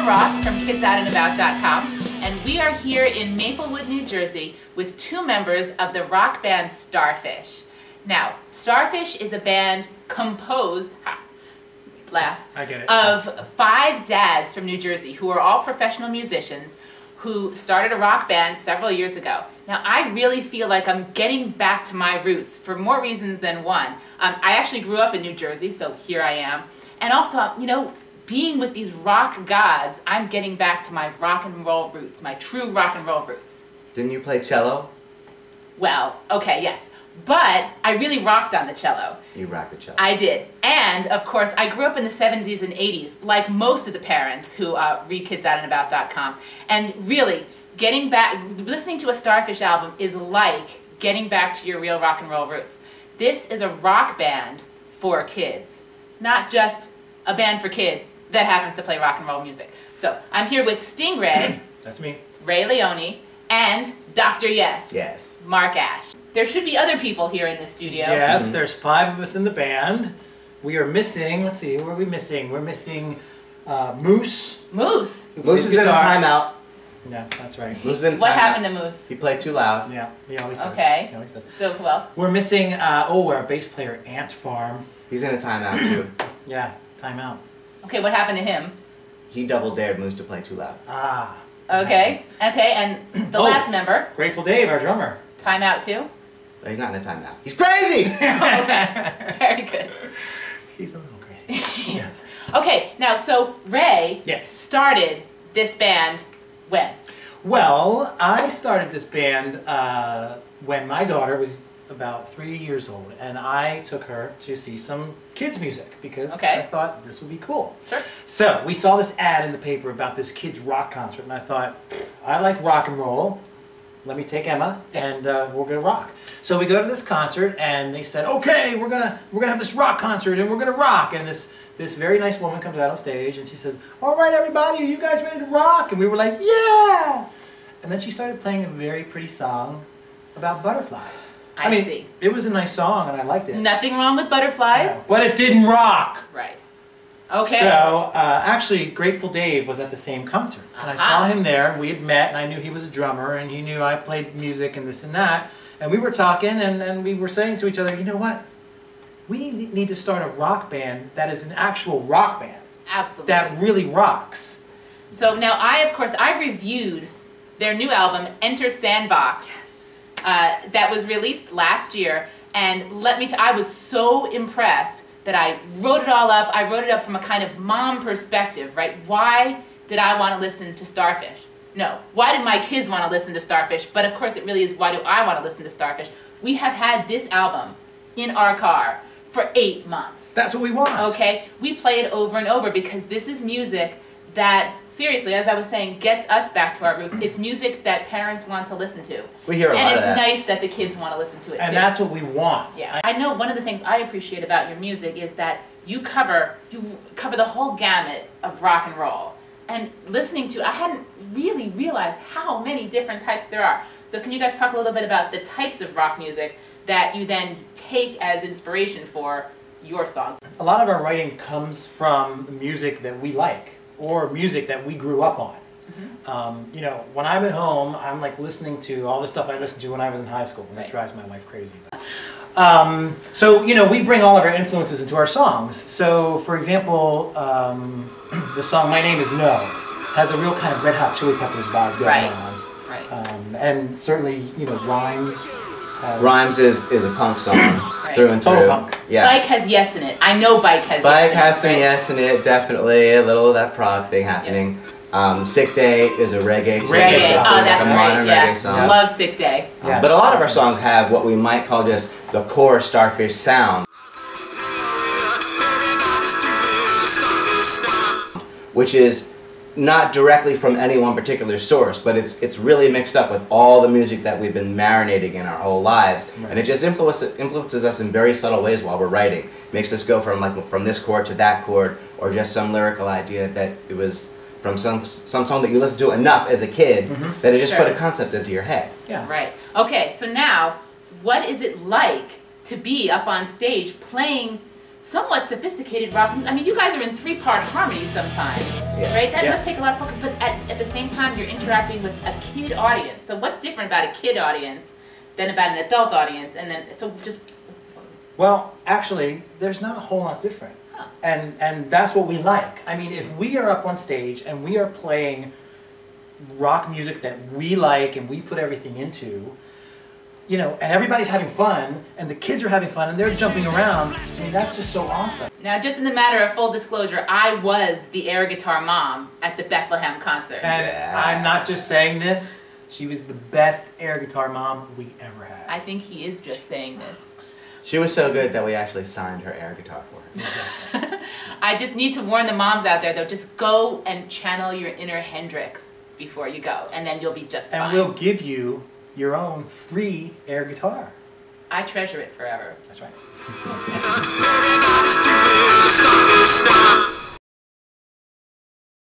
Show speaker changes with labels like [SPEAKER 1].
[SPEAKER 1] Debra Ross from KidsOutandAbout.com, and we are here in Maplewood, New Jersey with two members of the rock band StarFish. Now, StarFish is a band composed, laugh,
[SPEAKER 2] I get it.
[SPEAKER 1] of 5 dads from New Jersey who are all professional musicians who started a rock band several years ago. Now, I really feel like I'm getting back to my roots for more reasons than one. I actually grew up in New Jersey, so here I am. And also, you know, being with these rock gods, I'm getting back to my rock and roll roots, my true rock and roll roots.
[SPEAKER 3] Didn't you play cello?
[SPEAKER 1] Well, okay, yes. But I really rocked on the cello.
[SPEAKER 3] You rocked the cello.
[SPEAKER 1] I did. And, of course, I grew up in the 70s and 80s, like most of the parents who read KidsOutandAbout.com. And really, getting back, listening to a StarFish album is like getting back to your real rock and roll roots. This is a rock band for kids, not just a band for kids that happens to play rock and roll music. So, I'm here with StingRay.
[SPEAKER 2] That's me.
[SPEAKER 1] Ray Leone, and Dr. Yes.
[SPEAKER 3] Yes.
[SPEAKER 1] Mark Asch. There should be other people here in the studio.
[SPEAKER 2] Yes, there's 5 of us in the band. We are missing, let's see, who are we missing? We're missing Moose.
[SPEAKER 1] Moose?
[SPEAKER 3] Moose is in a timeout.
[SPEAKER 2] Yeah, that's right.
[SPEAKER 3] Moose is in a timeout.
[SPEAKER 1] What happened to Moose?
[SPEAKER 3] He played too loud.
[SPEAKER 2] Yeah, he always does.
[SPEAKER 1] Okay.
[SPEAKER 2] He always does.
[SPEAKER 1] So who else?
[SPEAKER 2] We're missing, our bass player, Ant Farm.
[SPEAKER 3] He's in a timeout too.
[SPEAKER 2] Yeah, timeout.
[SPEAKER 1] Okay, what happened to him?
[SPEAKER 3] He double dared Moose to play too loud.
[SPEAKER 2] Ah.
[SPEAKER 1] Okay. Okay, and the last member?
[SPEAKER 2] Grateful Dave, our drummer.
[SPEAKER 1] Timeout too?
[SPEAKER 3] He's not in a timeout. He's crazy!
[SPEAKER 1] Okay, very good.
[SPEAKER 2] He's a little crazy.
[SPEAKER 1] Yes. Okay, now so Ray started this band when?
[SPEAKER 2] Well, I started this band when my daughter was about 3 years old, and I took her to see some kids music because I thought this would be cool.
[SPEAKER 1] Sure.
[SPEAKER 2] So we saw this ad in the paper about this kids rock concert, and I thought, I like rock and roll. Let me take Emma, and we're gonna rock. So we go to this concert, and they said, okay, we're gonna have this rock concert, and we're gonna rock. And this very nice woman comes out on stage, and she says, all right, everybody, are you guys ready to rock? And we were like, yeah. And then she started playing a very pretty song about butterflies. I mean,
[SPEAKER 1] see.
[SPEAKER 2] It was a nice song, and I liked it.
[SPEAKER 1] Nothing wrong with butterflies.
[SPEAKER 2] No, but it didn't rock.
[SPEAKER 1] Right. Okay.
[SPEAKER 2] So, actually, Grateful Dave was at the same concert. And I saw him there, and we had met, and I knew he was a drummer, and he knew I played music and this and that. And we were talking, and we were saying to each other, you know what? We need to start a rock band that is an actual rock band.
[SPEAKER 1] Absolutely.
[SPEAKER 2] That really rocks.
[SPEAKER 1] So now I reviewed their new album, Enter Sandbox.
[SPEAKER 2] Yes.
[SPEAKER 1] That was released last year, and I was so impressed that I wrote it all up. I wrote it up from a kind of mom perspective, right? Why did I want to listen to StarFish? No, why did my kids want to listen to StarFish? But of course it really is, why do I want to listen to StarFish? We have had this album in our car for 8 months.
[SPEAKER 2] That's what we want.
[SPEAKER 1] Okay, we play it over and over because this is music that, seriously, as I was saying, gets us back to our roots. It's music that parents want to listen to.
[SPEAKER 3] We hear a lot of that.
[SPEAKER 1] And it's nice that the kids want to listen to it,
[SPEAKER 2] and
[SPEAKER 1] too.
[SPEAKER 2] that's what we want.
[SPEAKER 1] Yeah. I know one of the things I appreciate about your music is that you cover the whole gamut of rock and roll. And listening to, I hadn't really realized how many different types there are. So can you guys talk a little bit about the types of rock music that you then take as inspiration for your songs?
[SPEAKER 2] A lot of our writing comes from the music that we like, or music that we grew up on. You know, when I'm at home, I'm like listening to all the stuff I listened to when I was in high school, and that drives my wife crazy. So, you know, we bring all of our influences into our songs. So, for example, the song My Name Is No has a real kind of Red Hot Chili Peppers vibe going on. Right. And certainly, you know, Rhymes.
[SPEAKER 3] Rhymes is a punk song through and through.
[SPEAKER 2] Total punk.
[SPEAKER 3] Yeah.
[SPEAKER 1] Bike has yes in it. I know Bike has yes in it.
[SPEAKER 3] Bike has some yes in it, definitely. A little of that prog thing happening. Sick Day is a reggae song.
[SPEAKER 1] Reggae, oh that's right,
[SPEAKER 3] reggae song.
[SPEAKER 1] Love Sick Day.
[SPEAKER 3] But a lot of our songs have what we might call just the core StarFish sound, which is not directly from any one particular source, but it's really mixed up with all the music that we've been marinating in our whole lives, and it just influences us in very subtle ways while we're writing. Makes us go from this chord to that chord, or just some lyrical idea that it was from some song that you listened to enough as a kid that it just put a concept into your head.
[SPEAKER 1] Yeah. Right. Okay, so now, what is it like to be up on stage playing somewhat sophisticated rock music. I mean, you guys are in 3-part harmony sometimes, right? That must take a lot of focus, but at the same time, you're interacting with a kid audience. So what's different about a kid audience than about an adult audience? And then, so just...
[SPEAKER 2] Well, actually, there's not a whole lot different.
[SPEAKER 1] Huh.
[SPEAKER 2] And that's what we like. I mean, if we are up on stage and we are playing rock music that we like and we put everything into, you know, and everybody's having fun, and the kids are having fun, and they're jumping around, I mean, that's just so awesome.
[SPEAKER 1] Now, just in the matter of full disclosure, I was the air guitar mom at the Bethlehem concert.
[SPEAKER 2] And I'm not just saying this, she was the best air guitar mom we ever had.
[SPEAKER 1] I think he is just saying this.
[SPEAKER 3] She was so good that we actually signed her air guitar for her.
[SPEAKER 2] Exactly.
[SPEAKER 1] I just need to warn the moms out there, though, just go and channel your inner Hendrix before you go, and then you'll be just fine.
[SPEAKER 2] And we'll give you your own free air guitar.
[SPEAKER 1] I treasure it forever.
[SPEAKER 2] That's right.